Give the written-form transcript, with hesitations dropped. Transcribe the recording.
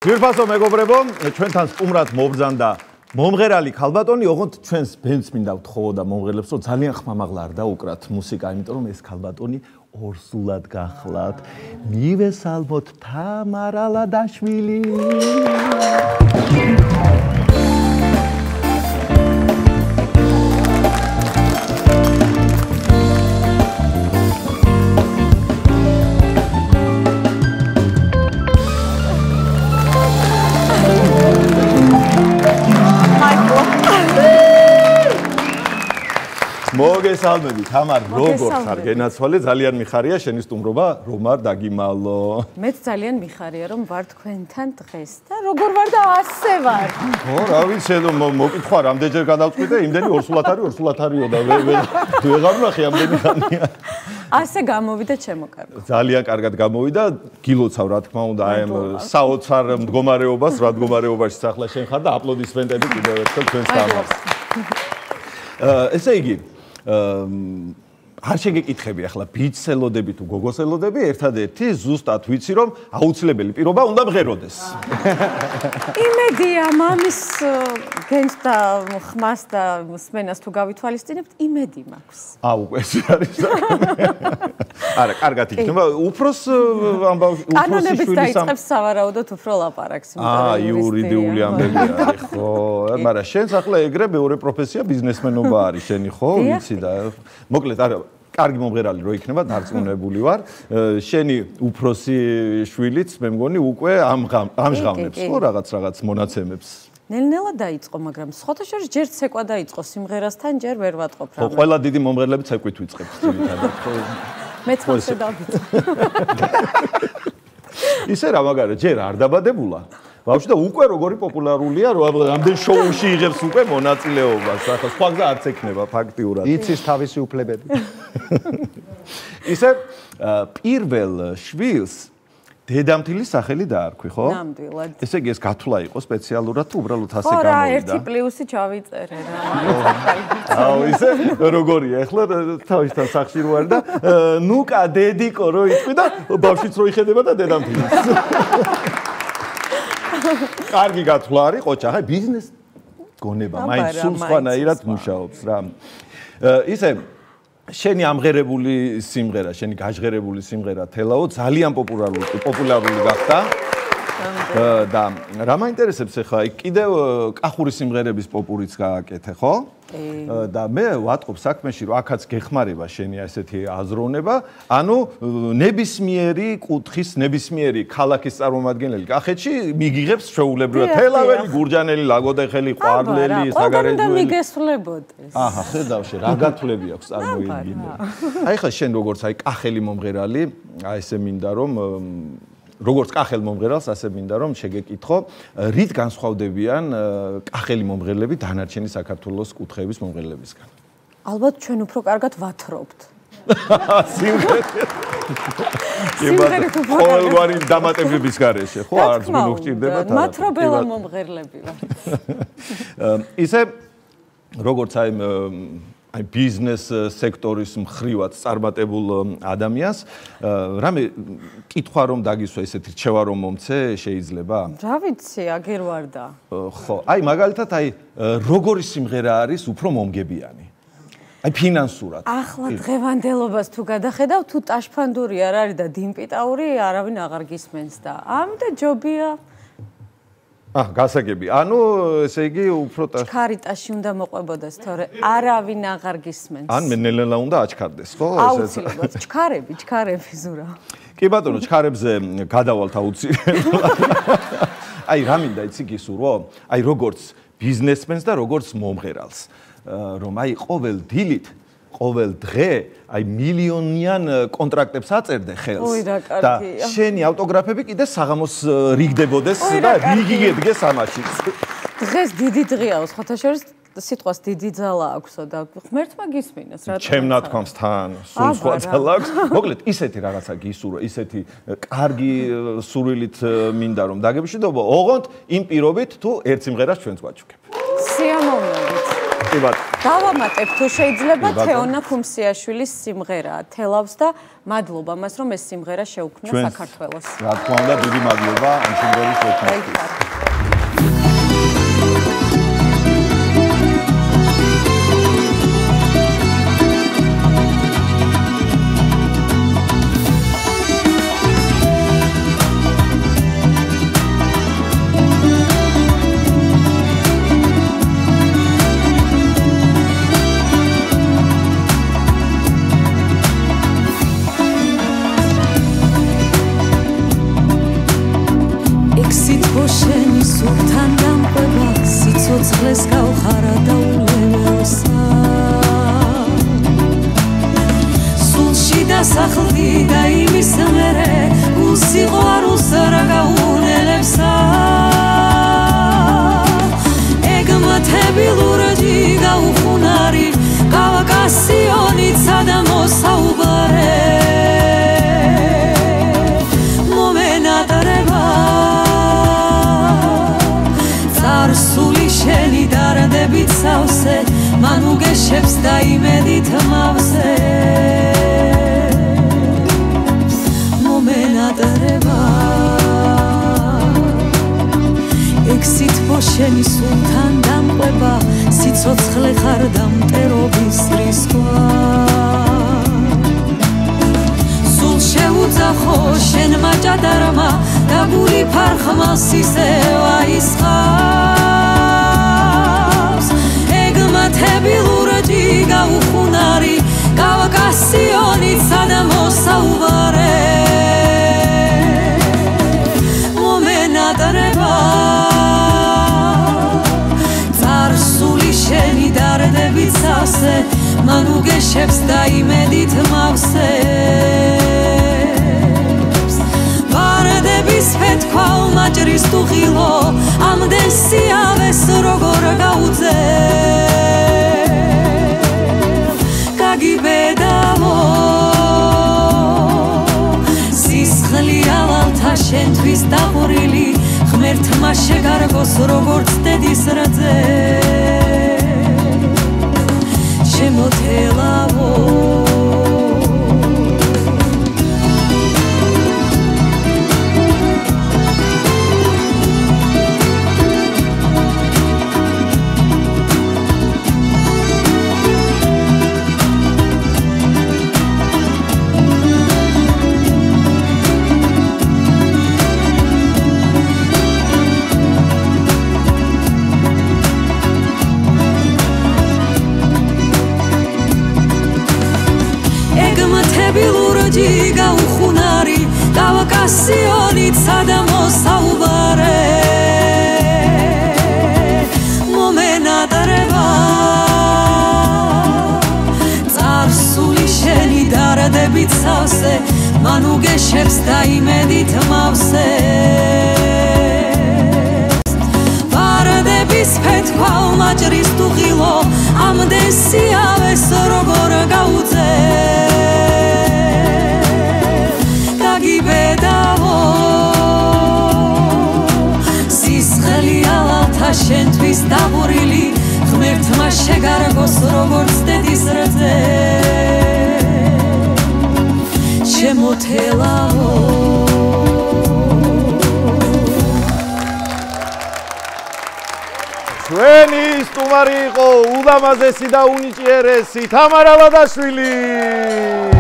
Ძვირფასო მეგობრებო, ჩვენთან სტუმრად მობრძანდა მომღერალი ქალბატონი, ოღონდ ჩვენს ბენდს მინდა ვთხოვოდა მომღერლებს, რომ ძალიან ხმამაღლა არ დაუკრათ მუსიკა, იმიტომ რომ ეს ქალბატონი ორსულად გახლავთ. მივესალმოთ თამარა ლადაშვილი. მოგესალმები თამარ, როგორც არ გენაცვალე, ძალიან მიხარია შენი სტუმრობა, რომ არ დაგიმალო. მეც ძალიან მიხარია რომ ვარ თქვენთან დღეს და როგორ ვარ და ასე ვარ. ო, რა ვიცი, მოკითხვა რამდენჯერ გადავწყვიტე, იმდენი ორსულად არისო და ვეღარ ვნახე ამდენი ხანია. ასე გამოვიდა ჩემო კარგო. ძალიან კარგად გამოვიდა, გილოცავ რა თქმა უნდა, აი ამ საოცარ მდგომარეობას, რა მდგომარეობაში ახლა შენ ხარ და აპლოდისმენტები კიდევ ერთხელ ჩვენს თამარს. ესე იგი არ შეგეკითხები ახლა ბიჭსელოდები თუ გოგოსელოდები, ერთადერთი ზუსტად ვიცი რომ აუცილებელი პირობა უნდა მღეროდეს. იმედია მამის გენს და ხმას და სმენას თუ გავითვალისწინებთ, იმედი მაქვს. უკვე ეს არის საქმე. არა, კარგად იქნება. უფროს ამბავი უფროსი კანონებით დაიწყებს სავარაუდოდ უფრო ლაპარაკს. იურიდიული ამბები არის, ხო? მაგრამ შენს ახლა ეგრე მეორე პროფესია ბიზნესმენობა არის შენი, ხო? ვიცი და მოკლედ არა კარგი მომღერალი რო იქნება, დარწმუნებული ვარ. შენი უფროსი შვილიც მე მგონი უკვე ამჟღავნებს, ხო, რაღაც მონაცემებს. ნელ-ნელა დაიწყო, მაგრამ სხვათა შორის ჯერ ცეკვა დაიწყო სიმღერასთან, ჯერ ვერ ვატყობ რა. ხო, ყველა დიდი მომღერლები ცეკვით ვიწყებთ ძირითადად, ხო. მეც ხალხზე დავიწყე. ისე რა მაგარი, ჯერ არ დაბადებულა. ბავშვი და უკვე როგორი პოპულარულია, რომ ამდენ შოუში იღებს უკვე მონაწილეობას, ახლა სხვაგზა არც ექნება ფაქტიურად. იცის თავისი უფლებები. ისე პირველ შვილს დედამთილის სახელი დაარქვი, ხო? ნამდვილად. ესე იგი ეს გათვლა იყო სპეციალურად თუ უბრალოდ ასე გამოვიდა? ხო რა, ერთი პლუსი ჩავიწერე რა. აუ ისე როგორია, ახლა თავისთან სახში რო არის და ნუკა დედიკო რო იტყვი და ბავშვიც რო იხედება და დედამთილს. კარგი გათვლა არის, ყოჩა, ხა ბიზნეს გონება, მაინც სულ სხვანაირად მუშაობს რა. ისე შენი ამღერებული სიმღერა, შენი გაჟღერებული სიმღერა თელაო ძალიან პოპულარული გახდა. და რა მაინტერესებს ახლა, კიდევ კახური სიმღერების პოპურიც გააკეთე, ხო? და მე ვატყობ საქმეში, რომ აქაც გეხმარება შენი ასეთი აზროვნება, ანუ ნებისმიერი კუთხის, ნებისმიერი ქალაქის წარმომადგენელი კახეთში მიგიღებს ჩვეულებრივად თელაველი, გურჯანელი, ლაგოდეხელი, ყვარლელი, საგარეჯველი. და მიგესვლებოდეს. აჰა, ხედავში, რა გათვლები აქვს წარმოიდგინე. აი ხა შენ როგორც აი კახელი მომღერალი, აი ესე მინდა რომ როგორც კახელ მომღერალს, ასე მინდა რომ შეგეკითხო, რით განსხვავდებიან კახელი მომღერლები დანარჩენი საქართველოს კუთხეების მომღერლებისგან? ალბათ ჩვენ უფრო კარგად ვათრობთ. სიმღერით ყოველგვარი დამატებების გარეშე, ხო, არც მინ უხჭირდება და მათრობელა მომღერლები ვართ. ისე როგორც აი ბიზნეს სექტორის მხრივად წარმატებულ ადამიანს, რამე კითხვა რომ დაგისვა ესეთი რჩევა რომ მომცე შეიძლება? რა ვიცი, აგერ ვარ და. ხო, აი მაგალითად აი როგორი სიმღერა არის უფრო მომგებიანი? აი ფინანსურად. ახლა დღევანდელობას თუ გადახედავ, თუ ტაშფანდური არ არის და დინპიტაური არავინ აღარ გისმენს და ამიტომ ჯობია გასაგები. ანუ ესე იგი უფრო ჩქარიტაში უნდა მოყვებოდეს, თორე არავინ აღარ გისმენს. ან მე ნელ-ნელა უნდა აჩქარდეს, ხო? აუცილებლად ჩქარები ზურა. კი ბატონო, ჩქარებზე გადავალთ აუცილებლად. აი რა მინდა იცი გისურვო? აი როგორც ბიზნესმენს და როგორც მომღერალს, რომ აი ყოველ დილით ყოველ დღე აი მილიონიან კონტრაქტებს აწერდე ხელს და შენი ავტოგრაფები კიდე საღამოს რიგდებოდეს და რიგი ედგეს ამაში. დღეს დიდი დღეა, სხვათა შორის სიტყვას დიდი ძალა აქვსო და ღმერთმა გისმინოს რა. ჩემ ნათქვამს თან სულ სხვა ძალა აქვს. მოკლედ ისეთი რაღაცა გისურვა, ისეთი კარგი სურვილით მინდა რომ დაგებშვიდობო, ოღონდ იმ პირობით თუ ერთ სიმღერას ჩვენს გვაჩუქებ. სიამოვნებით. კი ბატონო. დავამატებ თუ შეიძლება თეონა ქუმსიაშვილის სიმღერა თელავს და მადლობა მას რომ ეს სიმღერა შეუქმნა საქართველოს. რა თქმა უნდა დიდი მადლობა ამ სიმღერის შექმნისთვის. შენი სულთან დამყვება სიცოცხლეს გავხარა და ულეველსა სულში დასახლდი და იმის მერე უსიყვარულს რა გაუნელებსა ეგმათები ლურჯი გაუხუნარი გავაკასიონიცა და მოსაუბარე სული შენი დარდებით სავსე მან უგეშებს და იმედით მავსე მომენატრება ეგ სითბო შენი სულთან დამყვება სიცოცხლე ხარ და მტერობის რისკვა სულ შეუძახო შენმა ჭადარმა და გული ფარხმას ისევ აისხავს ეგმათები ლურჯი გაუხუნარი გავაკასიონიცა და მოსაუბარე მომენატრება წარსული შენი დარდებით სავსე მან უგეშებს და იმედით მავსე ვარდების ფეთქვა უმაჭრის ტუღილო ამდენ სიავეს როგორ გაუძე გაგიბედავო სისხლი ავალთა შენთვის დაყვრილი ღმერთმა შეგარგოს როგორც დედის რძე შემოთელავო გაუხუნარი გავაკასიონიცა და მოსაუბარე მომენატრება წარსული შენი დარდებით სავსე მან უგეშებს და იმედით მავსე ვარდების ფეთქვა უმაჭრის ტუღილო ამდენ სიავეს როგორ გაუძე გაგიბედავო სისხლი ავალთა შენთვის დაყვრილი ღმერთმა შეგარგოს როგორც დედის რძე შემოთელავო ჩვენი სტუმარი იყო ულამაზესი და უნიჭიერესი თამარა ლადაშვილი